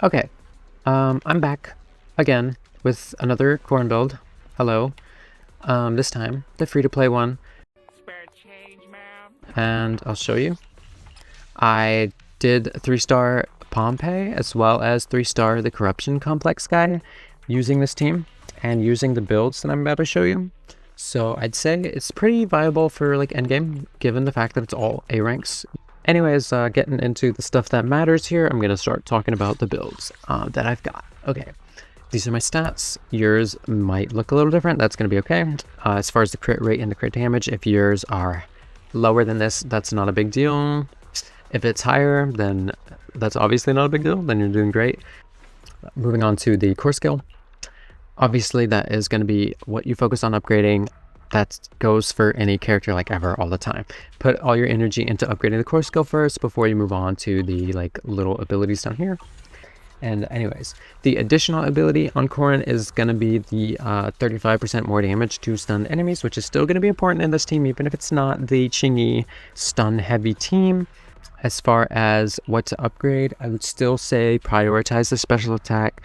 Okay, I'm back again with another Corrin build. Hello. This time, the free-to-play one. Spare change, ma'am. And I'll show you. I did 3-star Pompeii as well as 3-star the Corruption Complex guy using this team and using the builds that I'm about to show you. So I'd say it's pretty viable for like endgame, given the fact that it's all A ranks. Anyways, getting into the stuff that matters here, I'm going to start talking about the builds that I've got. Okay, these are my stats. Yours might look a little different. That's going to be okay. As far as the crit rate and the crit damage, if yours are lower than this, that's not a big deal. If it's higher, then that's obviously not a big deal. Then you're doing great. Moving on to the core skill. Obviously, that is going to be what you focus on upgrading. That goes for any character like ever all the time. Put all your energy into upgrading the core skill first before you move on to the like little abilities down here. And anyways, the additional ability on Corrin is going to be the 35% more damage to stunned enemies, which is still going to be important in this team, even if it's not the Chingy stun heavy team. As far as what to upgrade, I would still say prioritize the special attack.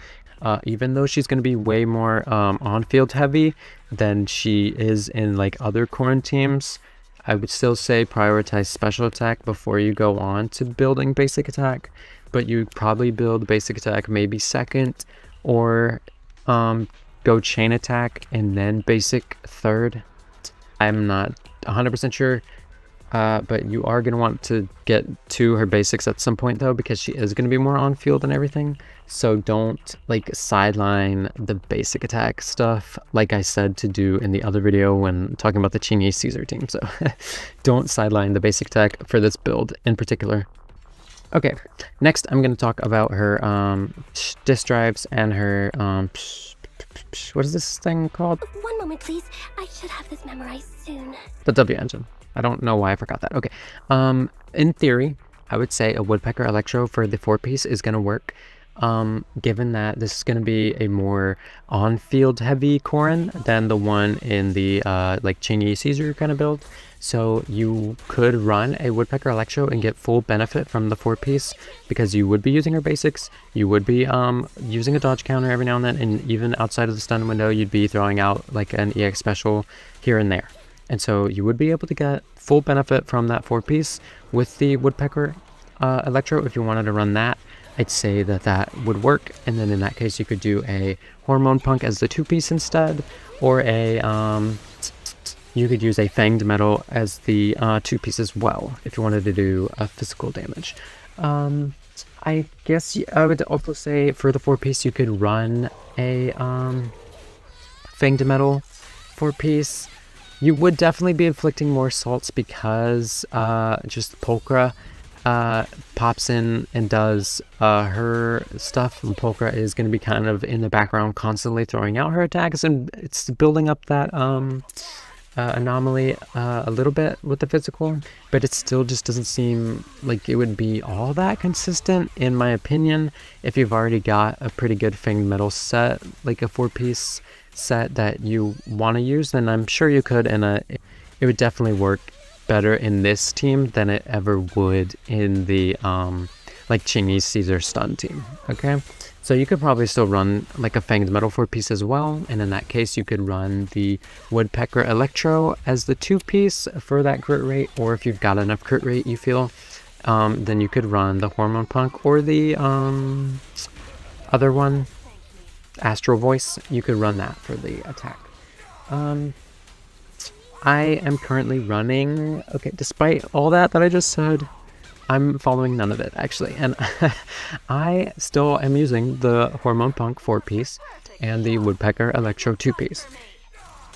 Even though she's going to be way more on-field heavy than she is in like other Corrin teams, I would still say prioritize special attack before you go on to building basic attack. But you probably build basic attack maybe second, or go chain attack and then basic third. I'm not 100% sure. But you are going to want to get to her basics at some point though, because she is going to be more on field and everything. So don't like sideline the basic attack stuff like I said to do in the other video when talking about the Chingy Caesar team. So don't sideline the basic attack for this build in particular. Okay, next I'm going to talk about her disk drives and her what is this thing called? One moment, please. I should have this memorized soon. The W engine. I don't know why I forgot that. Okay. In theory, I would say a Woodpecker Electro for the 4-piece is going to work. Given that this is going to be a more on-field heavy Corrin than the one in the like Chingy Caesar kind of build. So you could run a Woodpecker Electro and get full benefit from the 4-piece because you would be using her basics. You would be using a dodge counter every now and then, and even outside of the stun window, you'd be throwing out like an EX special here and there. And so you would be able to get full benefit from that 4-piece with the Woodpecker Electro. If you wanted to run that, I'd say that that would work. And then in that case, you could do a Hormone Punk as the 2-piece instead, or a you could use a Fanged Metal as the 2-piece as well if you wanted to do physical damage. I guess I would also say for the 4-piece, you could run a Fanged Metal 4-piece. You would definitely be inflicting more salts because just Pulchra pops in and does her stuff, and Pulchra is going to be kind of in the background constantly throwing out her attacks, and it's building up that anomaly a little bit with the physical, but it still just doesn't seem like it would be all that consistent in my opinion. If you've already got a pretty good Fanged Metal set, like a 4-piece set that you want to use, then I'm sure you could, and it would definitely work better in this team than it ever would in the like Chingy Caesar stun team. Okay, so you could probably still run like a Fanged Metal 4-piece as well, and in that case you could run the Woodpecker Electro as the 2-piece for that crit rate, or if you've got enough crit rate you feel, then you could run the Hormone Punk or the other one, Astral Voice. You could run that for the attack. I am currently running, okay, despite all that I just said, I'm following none of it actually, and I still am using the Hormone Punk 4-piece and the Woodpecker Electro 2-piece,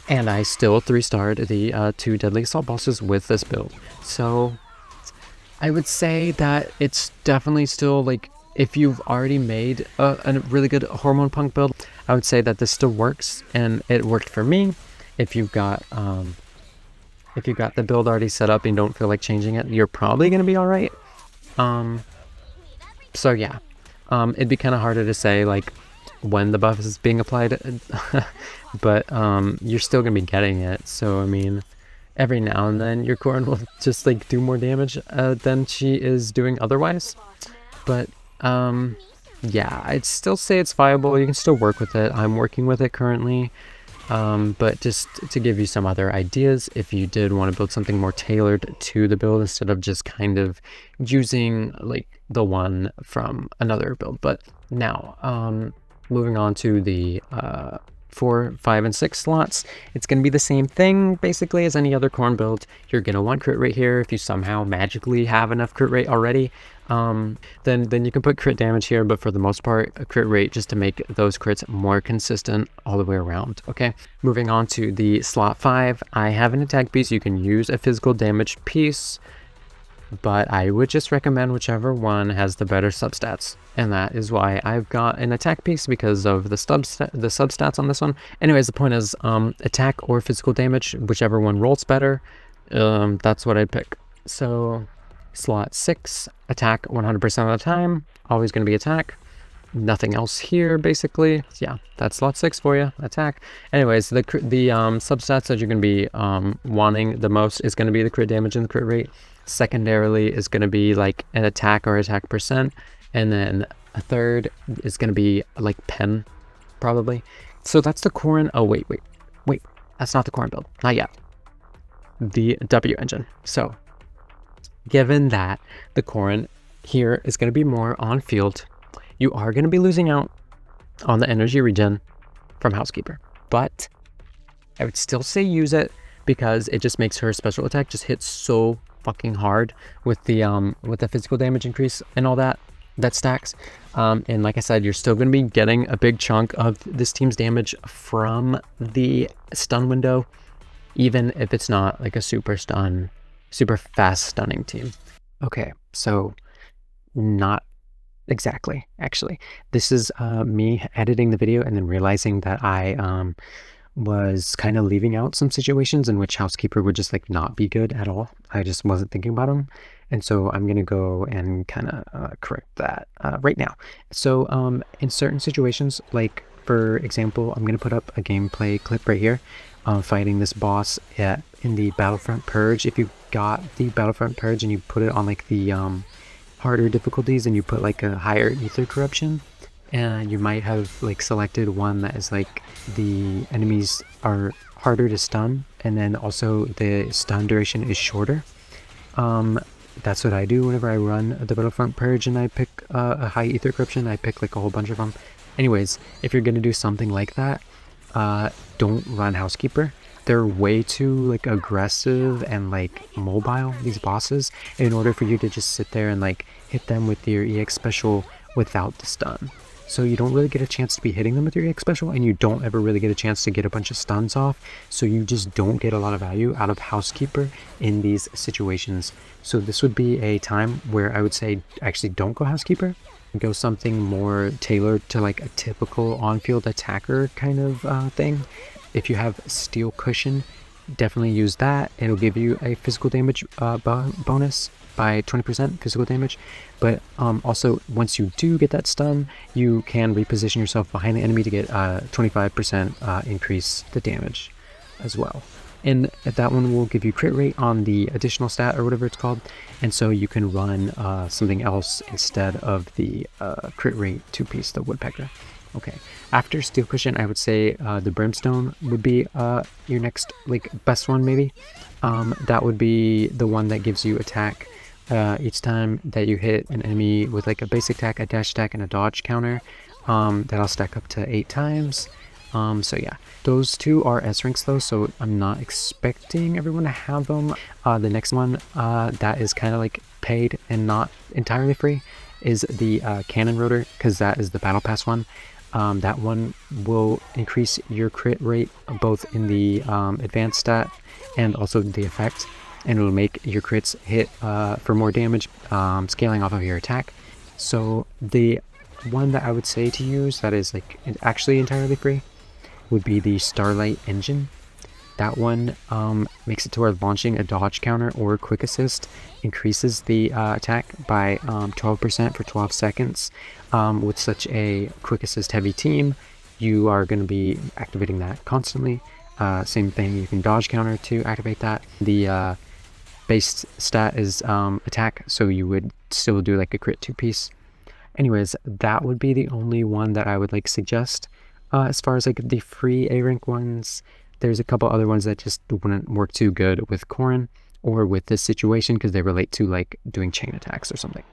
and I still 3-starred the 2 Deadly Assault Bosses with this build. So I would say that it's definitely still like, if you've already made a really good Hormone Punk build, I would say that this still works, and it worked for me. If you've got the build already set up and don't feel like changing it, you're probably going to be all right. So yeah, it'd be kind of harder to say like when the buff is being applied, but you're still going to be getting it. So I mean, every now and then your Corrin will just like do more damage than she is doing otherwise. But yeah, I'd still say it's viable. You can still work with it. I'm working with it currently. But just to give you some other ideas, if you did want to build something more tailored to the build instead of just kind of using like the one from another build. But now, moving on to the 4, 5, and 6 slots, it's going to be the same thing basically as any other Corrin build. You're going to want crit rate here. If you somehow magically have enough crit rate already, then you can put crit damage here, but for the most part, a crit rate just to make those crits more consistent all the way around. Okay, moving on to the slot 5, I have an attack piece. You can use a physical damage piece, but I would just recommend whichever one has the better substats, and that is why I've got an attack piece, because of the substats on this one. Anyways, the point is attack or physical damage, whichever one rolls better, that's what I'd pick. So slot 6, attack 100% of the time, always going to be attack, nothing else here basically. Yeah, that's slot 6 for you, attack. Anyways, the substats that you're going to be wanting the most is going to be the crit damage and the crit rate. Secondarily is going to be like an attack or attack percent, and then a third is going to be like pen probably. So that's the Corrin. Oh wait, that's not the Corrin build, not yet. The W engine. So given that the Corrin here is going to be more on field, you are going to be losing out on the energy regen from Housekeeper, but I would still say use it, because it just makes her special attack just hit so fucking hard with the physical damage increase and all that stacks. And like I said, you're still going to be getting a big chunk of this team's damage from the stun window, even if it's not like a super fast stunning team. Okay, so not exactly, actually. This is me editing the video and then realizing that I was kind of leaving out some situations in which Housekeeper would just like not be good at all. I just wasn't thinking about them, and so I'm gonna go and kind of correct that right now. So in certain situations, like for example, I'm gonna put up a gameplay clip right here, fighting this boss in the Battlefront Purge. If you got the Battlefront Purge and you put it on like the harder difficulties and you put like a higher ether corruption, and you might have like selected one that is like the enemies are harder to stun, and then also the stun duration is shorter. That's what I do whenever I run the Battlefront Purge and I pick a high ether corruption. I pick like a whole bunch of them. Anyways, if you're gonna do something like that, don't run Housekeeper. They're way too like aggressive and like mobile, these bosses, in order for you to just sit there and like hit them with your EX special without the stun. So you don't really get a chance to be hitting them with your EX special, and you don't ever really get a chance to get a bunch of stuns off, so you just don't get a lot of value out of Housekeeper in these situations. So this would be a time where I would say actually don't go Housekeeper, go something more tailored to like a typical on-field attacker kind of thing. If you have Steel Cushion, definitely use that. It'll give you a physical damage bonus by 20% physical damage, but also once you do get that stun, you can reposition yourself behind the enemy to get 25% increase the damage as well. And that one will give you crit rate on the additional stat or whatever it's called, and so you can run something else instead of the crit rate 2-piece, the Woodpecker. Okay, after Steel Cushion, I would say the Brimstone would be your next like best one maybe. That would be the one that gives you attack each time that you hit an enemy with like a basic attack, a dash attack, and a dodge counter. That'll stack up to 8 times. So yeah, those two are S ranks though, so I'm not expecting everyone to have them. The next one that is kind of like paid and not entirely free is the Cannon Rotor, because that is the Battle Pass one. That one will increase your crit rate both in the advanced stat and also the effect, and it'll make your crits hit for more damage, scaling off of your attack. So the one that I would say to use that is like actually entirely free would be the Starlight Engine. That one makes it to where launching a dodge counter or quick assist increases the attack by 12% for 12 seconds. With such a quick assist heavy team, you are going to be activating that constantly. Same thing, you can dodge counter to activate that. The base stat is attack, so you would still do like a crit 2-piece. Anyways, that would be the only one that I would like suggest. As far as like the free A rank ones, there's a couple other ones that just wouldn't work too good with Corrin or with this situation because they relate to like doing chain attacks or something.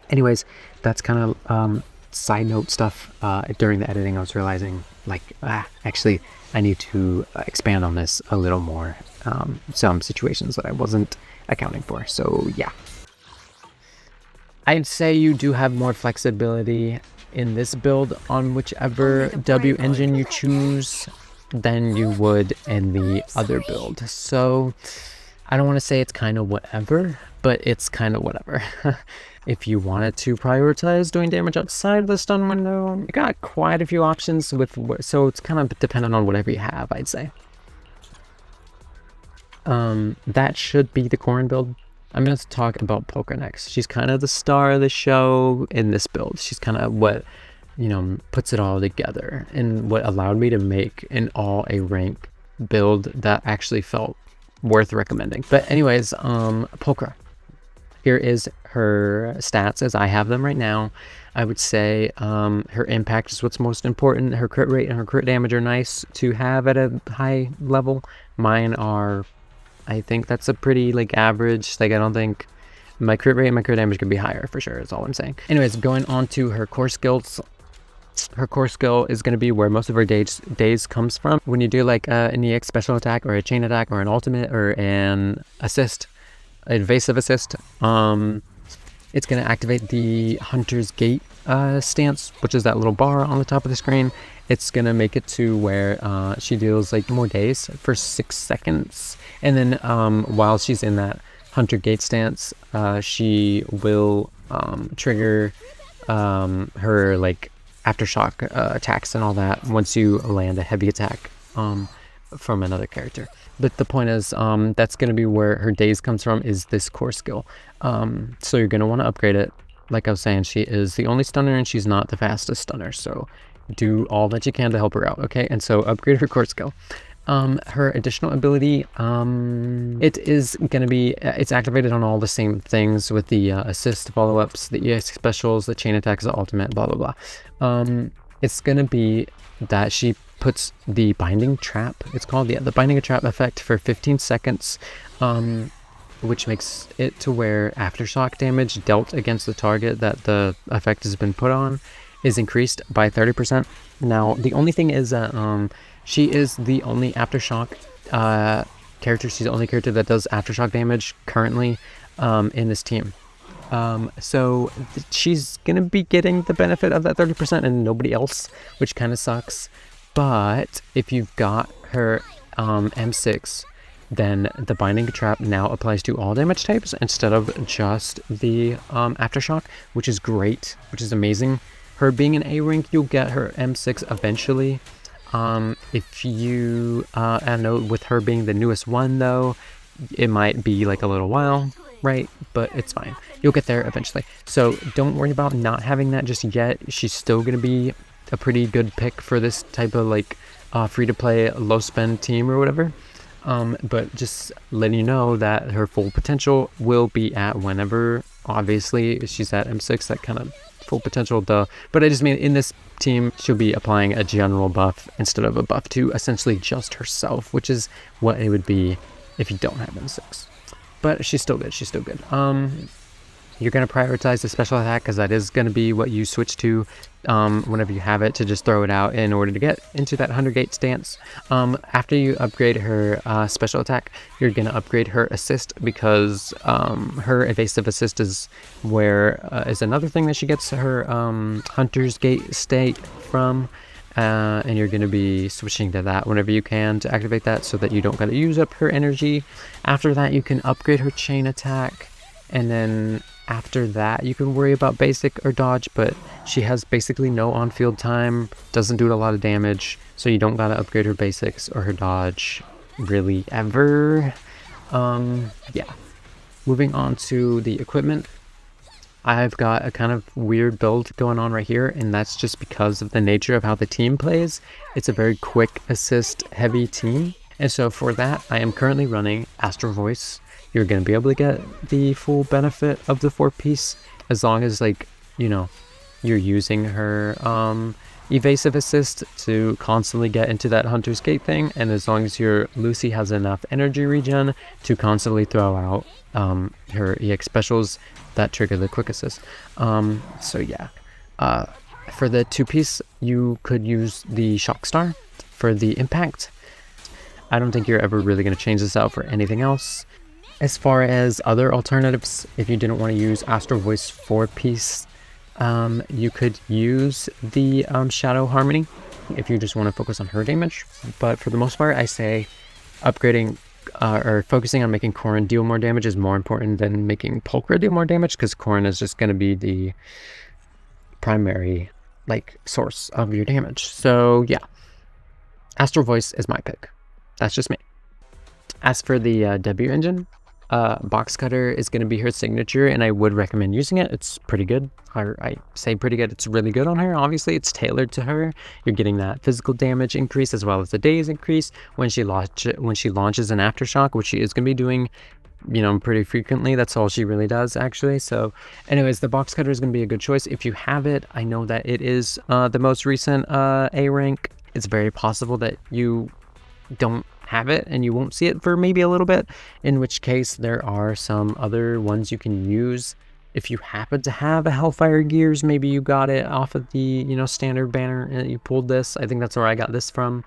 Anyways, that's kind of side note stuff. During the editing, I was realizing like, actually I need to expand on this a little more. Some situations that I wasn't accounting for. So yeah. I'd say you do have more flexibility in this build on whichever W engine you choose than you would in the other build. So I don't want to say it's kind of whatever, but it's kind of whatever. If you wanted to prioritize doing damage outside the stun window, you got quite a few options with, so it's kind of dependent on whatever you have, I'd say. That should be the Corrin build. I'm going to talk about Pulchra next. She's kind of the star of the show in this build. She's kind of what, you know, puts it all together and what allowed me to make an all A rank build that actually felt worth recommending. But anyways, Pulchra. Here is her stats as I have them right now. I would say her impact is what's most important. Her crit rate and her crit damage are nice to have at a high level. Mine are, I think that's a pretty like average. Like I don't think my crit rate and my crit damage could be higher for sure, is all I'm saying. Anyways, going on to her core skills. Her core skill is going to be where most of her days comes from. When you do like an EX special attack or a chain attack or an ultimate or an assist, evasive assist, it's going to activate the Hunter's Gate stance, which is that little bar on the top of the screen. It's going to make it to where she deals like more days for 6 seconds. And then while she's in that Hunter Gate stance, she will trigger her like aftershock attacks and all that once you land a heavy attack from another character. But the point is, that's going to be where her days comes from, is this core skill. So you're going to want to upgrade it. Like I was saying, she is the only stunner and she's not the fastest stunner. So do all that you can to help her out, okay? And so upgrade her core skill. Her additional ability, it is going to be, it's activated on all the same things with the assist follow-ups, the EX specials, the chain attacks, the ultimate, blah, blah, blah. It's going to be that she puts the binding trap, it's called the binding trap effect for 15 seconds, which makes it to where aftershock damage dealt against the target that the effect has been put on is increased by 30%. Now, the only thing is that she is the only aftershock character. She's the only character that does aftershock damage currently in this team. So she's gonna be getting the benefit of that 30% and nobody else, which kind of sucks. But if you've got her M6, then the binding trap now applies to all damage types instead of just the aftershock, which is great, which is amazing. Her being an A rank, you'll get her M6 eventually. If you, I know with her being the newest one though, it might be like a little while, right? But it's fine. You'll get there eventually. So don't worry about not having that just yet. She's still going to be a pretty good pick for this type of like free-to-play low-spend team or whatever. But just letting you know that her full potential will be at whenever, obviously, she's at M6, that kind of full potential, duh. But I just mean in this team, she'll be applying a general buff instead of a buff to essentially just herself, which is what it would be if you don't have M6. But she's still good, she's still good. You're going to prioritize the special attack because that is going to be what you switch to whenever you have it, to just throw it out in order to get into that 100 gate stance. After you upgrade her special attack, you're going to upgrade her assist because her evasive assist is where is another thing that she gets her Hunter's Gate state from. And you're going to be switching to that whenever you can to activate that so that you don't got to use up her energy. After that, you can upgrade her chain attack, and then after that you can worry about basic or dodge, but she has basically no on-field time, doesn't do a lot of damage, so you don't gotta upgrade her basics or her dodge really ever. Yeah. Moving on to the equipment, I've got a kind of weird build going on right here, and that's just because of the nature of how the team plays. It's a very quick assist heavy team, and so for that I am currently running Astral Voice. You're going to be able to get the full benefit of the 4-piece as long as, like, you know, you're using her evasive assist to constantly get into that hunter's gate thing, and as long as your Lucy has enough energy regen to constantly throw out her EX specials that trigger the quick assist. So yeah, for the 2-piece, you could use the Shock Star for the impact. I don't think you're ever really going to change this out for anything else. As far as other alternatives, if you didn't want to use Astral Voice 4-piece, you could use the Shadow Harmony if you just want to focus on her damage. But for the most part, I say upgrading or focusing on making Corrin deal more damage is more important than making Pulchra deal more damage, because Corrin is just going to be the primary source of your damage. So yeah, Astral Voice is my pick. That's just me. As for the debut engine, Box Cutter is going to be her signature, and I would recommend using it. It's pretty good. I say pretty good. It's really good on her. Obviously, it's tailored to her. You're getting that physical damage increase as well as the days increase when she launches an aftershock, which she is going to be doing, pretty frequently. That's all she really does, actually. So anyways, the Box Cutter is going to be a good choice if you have it. I know that it is the most recent A rank. It's very possible that you don't have it and you won't see it for maybe a little bit, in which case there are some other ones you can use. If you happen to have a Hellfire Gears, maybe you got it off of the standard banner and you pulled this. I think that's where I got this from.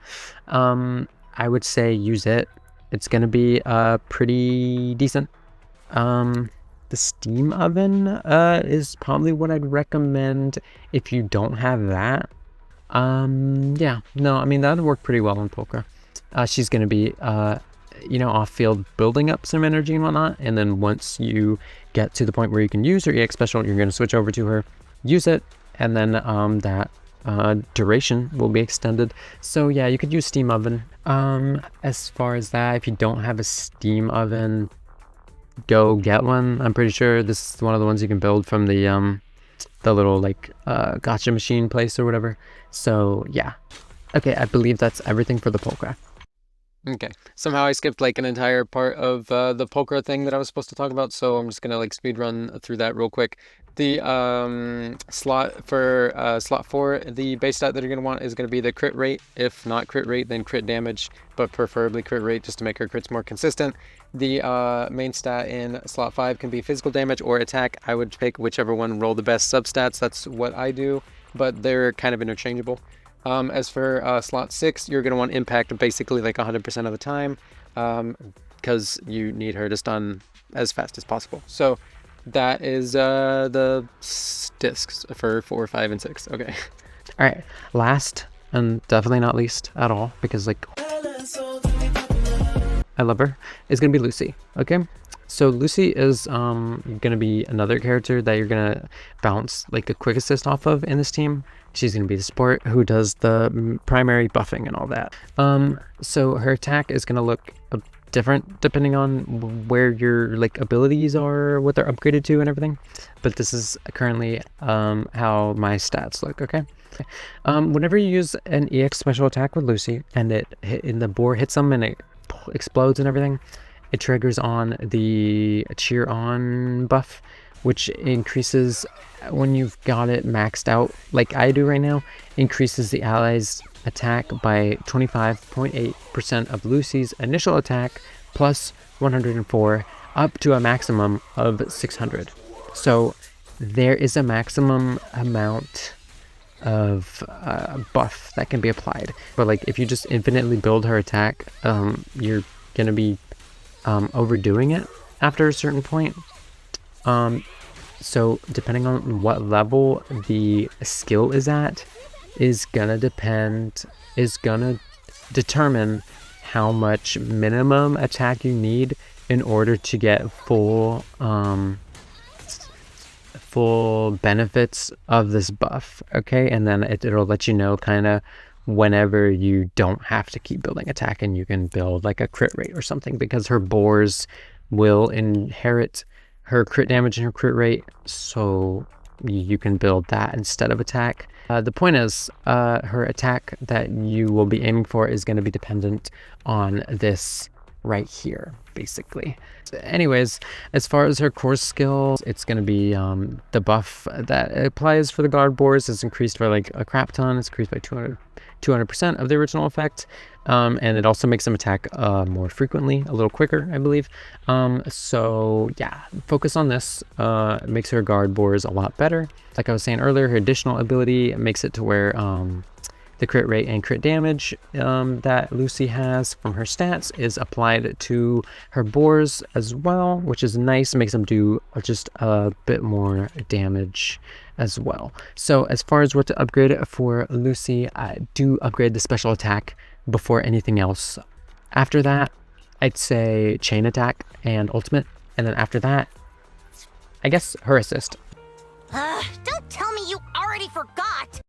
I would say use it. It's gonna be pretty decent. The steam oven is probably what I'd recommend if you don't have that. Yeah, no, I mean that would work pretty well on Pulchra. She's going to be, off-field building up some energy and whatnot. And then once you get to the point where you can use her EX special, you're going to switch over to her, use it, and then that duration will be extended. So yeah, you could use steam oven. As far as that, if you don't have a steam oven, go get one. I'm pretty sure this is one of the ones you can build from the little gotcha machine place or whatever. So yeah. Okay, I believe that's everything for the Pulchra. Okay, somehow I skipped an entire part of the Pulchra thing that I was supposed to talk about, so I'm just gonna speed run through that real quick. The slot for slot 4, the base stat that you're gonna want is gonna be the crit rate. If not crit rate, then crit damage, but preferably crit rate just to make her crits more consistent. The main stat in slot 5 can be physical damage or attack. I would pick whichever one roll the best substats. That's what I do, but they're kind of interchangeable. As for slot 6, you're going to want impact basically 100% of the time, because you need her to stun as fast as possible. So that is the discs for 4, 5, and 6. Okay. All right. Last and definitely not least at all, because I love her, is going to be Lucy. Okay. So Lucy is going to be another character that you're going to bounce a quick assist off of in this team. She's going to be the support who does the primary buffing and all that. So her attack is going to look different depending on where your abilities are, what they're upgraded to and everything. But this is currently how my stats look, okay? Whenever you use an EX special attack with Lucy and the boar hits them and it explodes and everything, it triggers on the cheer on buff, which increases when you've got it maxed out like I do right now, increases the allies attack by 25.8% of Lucy's initial attack plus 104 up to a maximum of 600. So there is a maximum amount of buff that can be applied, but if you just infinitely build her attack, you're gonna be overdoing it after a certain point. So depending on what level the skill is at is gonna determine how much minimum attack you need in order to get full benefits of this buff. Okay, and then it'll let you know kind of whenever you don't have to keep building attack and you can build a crit rate or something, because her boars will inherit her crit damage and her crit rate, so you can build that instead of attack. The point is, her attack that you will be aiming for is going to be dependent on this right here, basically. Anyways, as far as her core skills, it's going to be the buff that applies for the guard boars is increased by like a crap ton. It's increased by 200% of the original effect, and it also makes them attack more frequently, a little quicker, I believe. So yeah, focus on this. It makes her guard boars a lot better. Like I was saying earlier, her additional ability makes it to where the crit rate and crit damage that Lucy has from her stats is applied to her boars as well, which is nice. It makes them do just a bit more damage as well. So as far as what to upgrade it for Lucy, I do upgrade the special attack before anything else. After that, I'd say chain attack and ultimate, and then after that, I guess her assist. Don't tell me you already forgot!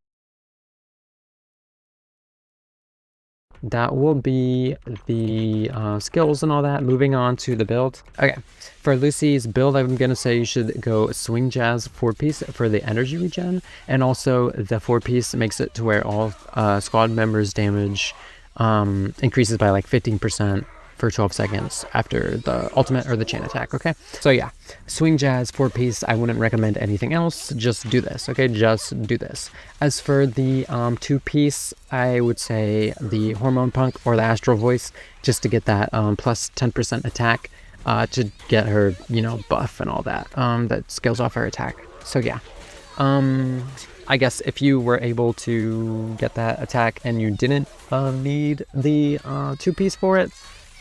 That will be the skills and all that. Moving on to the build. Okay, for Lucy's build, I'm gonna say you should go swing jazz 4-piece for the energy regen, and also the 4-piece makes it to where all squad members damage increases by like 15% for 12 seconds after the ultimate or the chain attack. Okay, so yeah, swing jazz 4-piece. I wouldn't recommend anything else. Just do this. Okay, just do this. As for the 2-piece, I would say the hormone punk or the astral voice, just to get that plus 10% attack, to get her, you know, buff and all that that scales off her attack. So yeah, I guess if you were able to get that attack and you didn't need the 2-piece for it,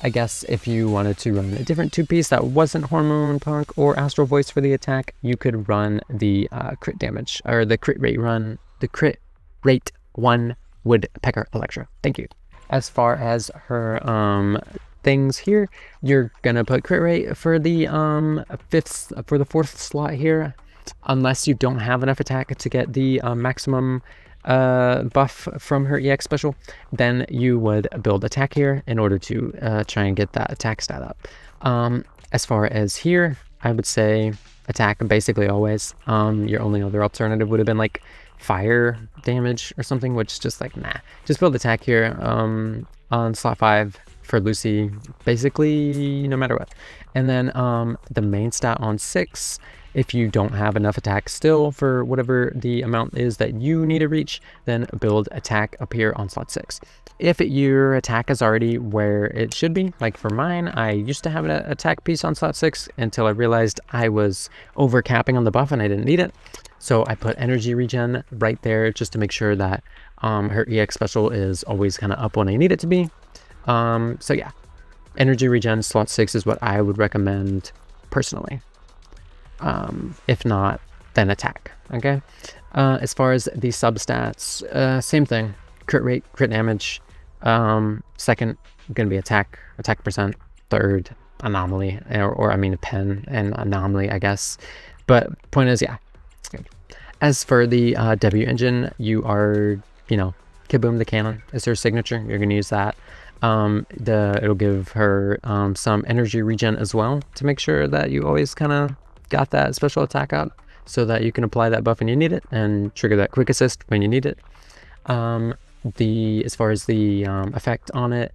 I guess if you wanted to run a different 2-piece that wasn't Hormone Punk or Astral Voice for the attack, you could run the crit damage, or the crit rate run, the crit rate 1 Woodpecker Electro. Thank you. As far as her things here, you're gonna put crit rate for the for the 4th slot here, unless you don't have enough attack to get the maximum buff from her EX special, then you would build attack here in order to try and get that attack stat up. As far as here, I would say attack basically always. Your only other alternative would have been like fire damage or something, which is just like, nah, just build attack here on slot 5 for Lucy, basically no matter what. And then the main stat on 6, if you don't have enough attack still for whatever the amount is that you need to reach, then build attack up here on slot 6. If your attack is already where it should be, like for mine, I used to have an attack piece on slot 6 until I realized I was over capping on the buff and I didn't need it. So I put energy regen right there just to make sure that her EX special is always kind of up when I need it to be. So yeah, energy regen slot 6 is what I would recommend personally. If not, then attack. Okay, as far as the substats, same thing. Crit rate, crit damage. Second gonna be attack percent. Third, anomaly, or I mean pen and anomaly, I guess. But point is, yeah, it's good. As for the W engine, you are, you know, Kaboom the cannon is her signature. You're gonna use that. It'll give her some energy regen as well to make sure that you always kind of got that special attack up, so that you can apply that buff when you need it and trigger that quick assist when you need it. As far as the effect on it,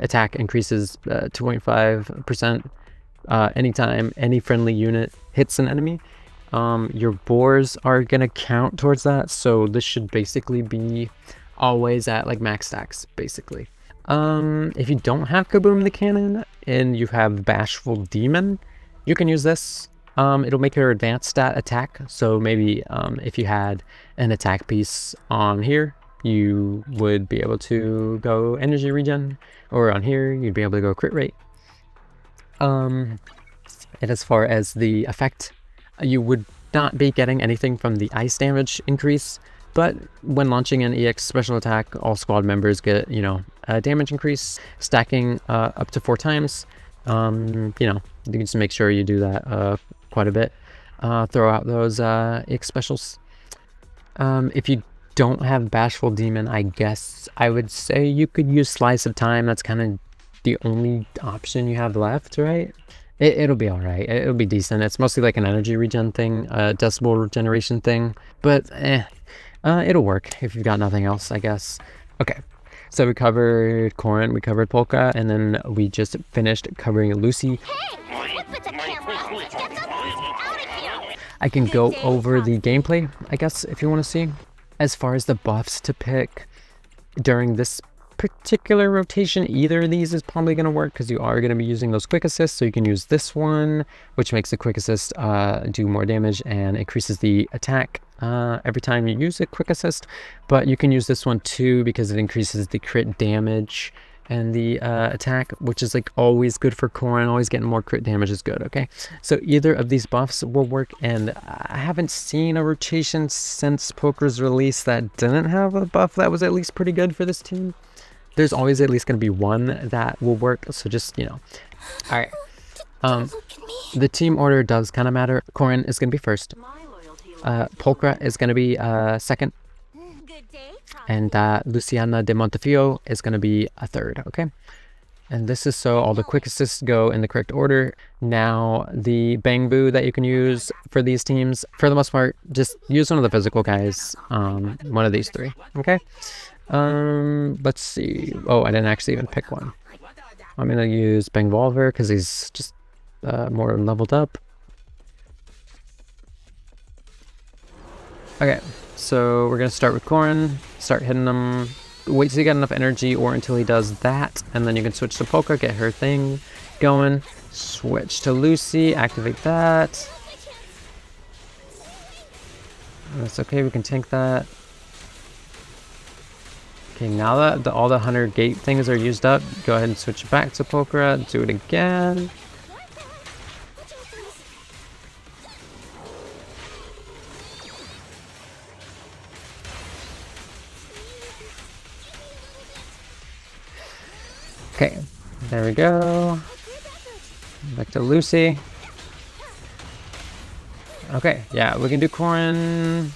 attack increases 2.5% anytime any friendly unit hits an enemy. Your boars are gonna count towards that, so this should basically be always at like max stacks basically. If you don't have Kaboom the cannon and you have Bashful Demon, you can use this. It'll make your advanced stat attack. So maybe if you had an attack piece on here, you would be able to go energy regen, or on here, you'd be able to go crit rate. And as far as the effect, you would not be getting anything from the ice damage increase, but when launching an EX special attack, all squad members get, you know, a damage increase, stacking up to 4 times. You know, you can just make sure you do that quite a bit. Throw out those EX specials. If you don't have Bashful Demon, I guess I would say you could use Slice of Time. That's kind of the only option you have left, right? It'll be all right. It'll be decent. It's mostly like an energy regen thing, decibel regeneration thing, but it'll work if you've got nothing else, I guess. Okay, So we covered Corrin, we covered Pulchra, and then we just finished covering Lucy. Hey, what with the camera? Get the out of here! I can go over the gameplay, I guess, if you want to see. As far as the buffs to pick during this particular rotation, either of these is probably going to work because you are going to be using those quick assists. So you can use this one, which makes the quick assist do more damage and increases the attack every time you use a quick assist. But you can use this one too because it increases the crit damage and the attack, which is like always good for Corrin. Always getting more crit damage is good. Okay, so either of these buffs will work, and I haven't seen a rotation since Pulchra's release that didn't have a buff that was at least pretty good for this team. There's always at least going to be one that will work, so just, you know. All right. The team order does kind of matter. Corrin is going to be first. Pulchra is going to be second. Good day, And Luciana de Montefio is going to be a third, okay? And this is so all the quick assists go in the correct order. Now, the Bang Boo that you can use for these teams, for the most part, just use one of the physical guys, one of these three, okay? Let's see. Oh, I didn't actually even pick one. I'm gonna use Bang Volver because he's just more leveled up. Okay, so we're gonna start with Corrin. Start hitting him. Wait till you get enough energy, or until he does that, and then you can switch to Pulchra, get her thing going. Switch to Lucy, activate that. That's okay. We can tank that. Okay, now that all the 100 gate things are used up, go ahead and switch back to Pulchra. Do it again. Okay, there we go. Back to Lucy. Okay, yeah, we can do Corrin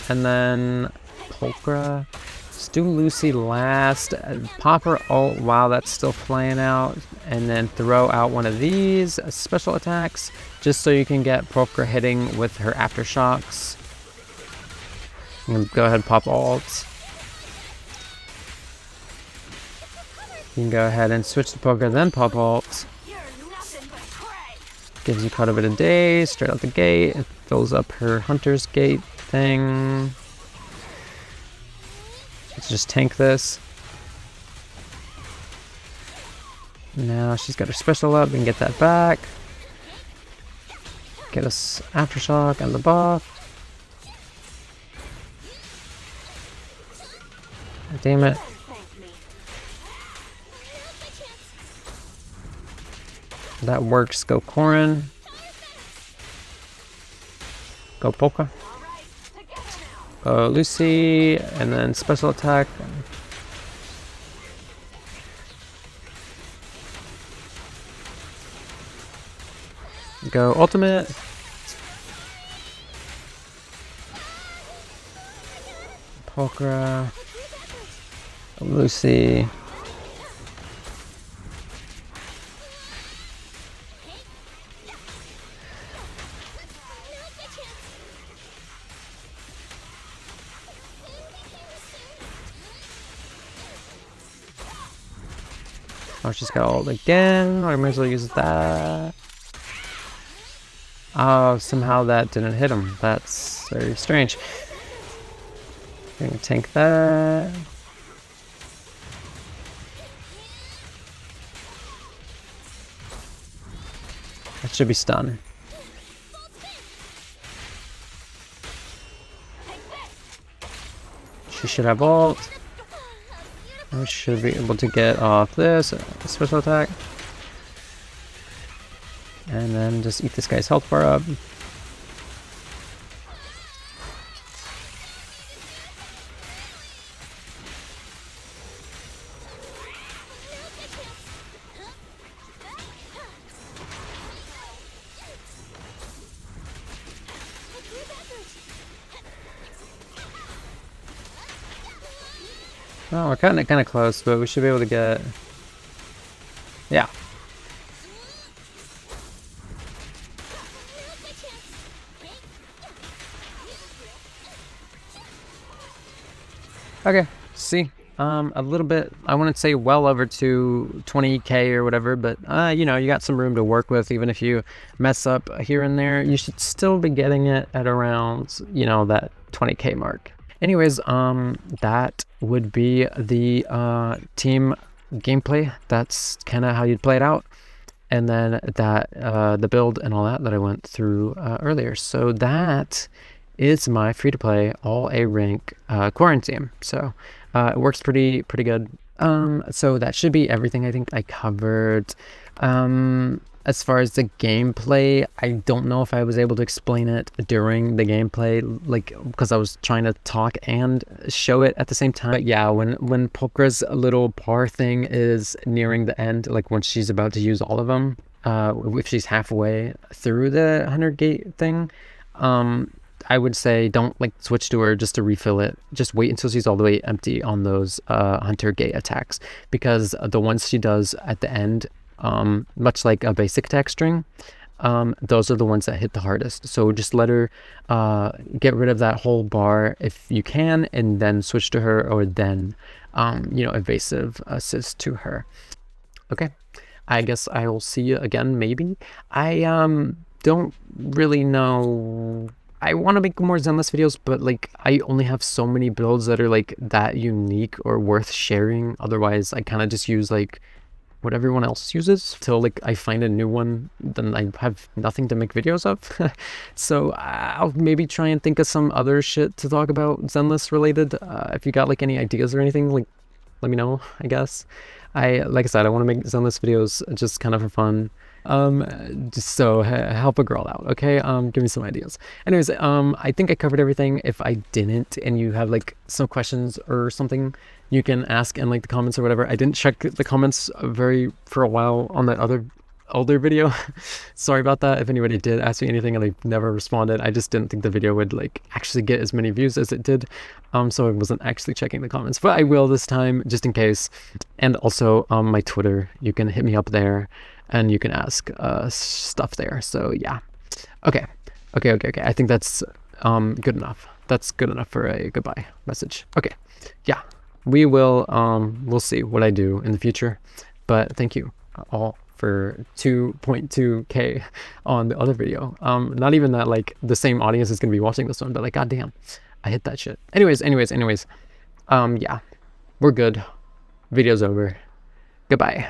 and then Pulchra. Let's do Lucy last. Pop her ult while that's still playing out, and then throw out one of these special attacks just so you can get Pulchra hitting with her aftershocks. And go ahead and pop ult. You can go ahead and switch to Pulchra, then pop ult. Gives you quite a bit of days straight out the gate. It fills up her Hunter's Gate thing. Let's just tank this. Now she's got her special up. We can get that back. Get us Aftershock and the buff. Damn it. That works. Go Corrin. Go Pulchra. Go Lucy, and then special attack. Go ultimate. Pulchra. Lucy. Oh, she's got ult again. I might as well use that. Oh, somehow that didn't hit him. That's very strange. I'm gonna tank that. That should be stun. She should have ult. I should be able to get off this special attack. And then just eat this guy's health bar up. Well, we're cutting it kind of close, but we should be able to get... Yeah. Okay, see? a little bit, I wouldn't say well over to 20k or whatever, but you know, you got some room to work with. Even if you mess up here and there, you should still be getting it at around, you know, that 20k mark. Anyways, that would be the team gameplay. That's kind of how you'd play it out. And then that the build and all that I went through earlier. So that is my free-to-play all A rank Corrin team. So it works pretty good. So that should be everything I think I covered. As far as the gameplay, I don't know if I was able to explain it during the gameplay, like, because I was trying to talk and show it at the same time. But yeah, when Pulchra's little bar thing is nearing the end, like when she's about to use all of them, if she's halfway through the 100 gate thing, I would say don't like switch to her just to refill it. Just wait until she's all the way empty on those hunter gate attacks, because the ones she does at the end, much like a basic attack string, those are the ones that hit the hardest. So just let her get rid of that whole bar if you can, and then switch to her, or then you know, evasive assist to her. Okay, I guess I will see you again maybe. I don't really know. I want to make more Zenless videos, but like I only have so many builds that are like that unique or worth sharing. Otherwise I kind of just use like what everyone else uses till like I find a new one, then I have nothing to make videos of. So I'll maybe try and think of some other shit to talk about Zenless related. If you got like any ideas or anything, like let me know, I guess. Like I said, I want to make Zenless videos just kind of for fun. Just so help a girl out, okay? Give me some ideas. Anyways, I think I covered everything. If I didn't and you have like some questions or something, you can ask in like the comments or whatever. I didn't check the comments for a while on that older video. Sorry about that. If anybody did ask me anything and I never responded, I just didn't think the video would like actually get as many views as it did. So I wasn't actually checking the comments, but I will this time just in case. And also my Twitter, you can hit me up there and you can ask stuff there. So yeah. Okay. I think that's good enough. That's good enough for a goodbye message. Okay. Yeah. We will we'll see what I do in the future. But thank you all for 2.2k on the other video. Not even that like the same audience is gonna be watching this one, but like goddamn, I hit that shit. Anyways. Yeah. We're good. Video's over. Goodbye.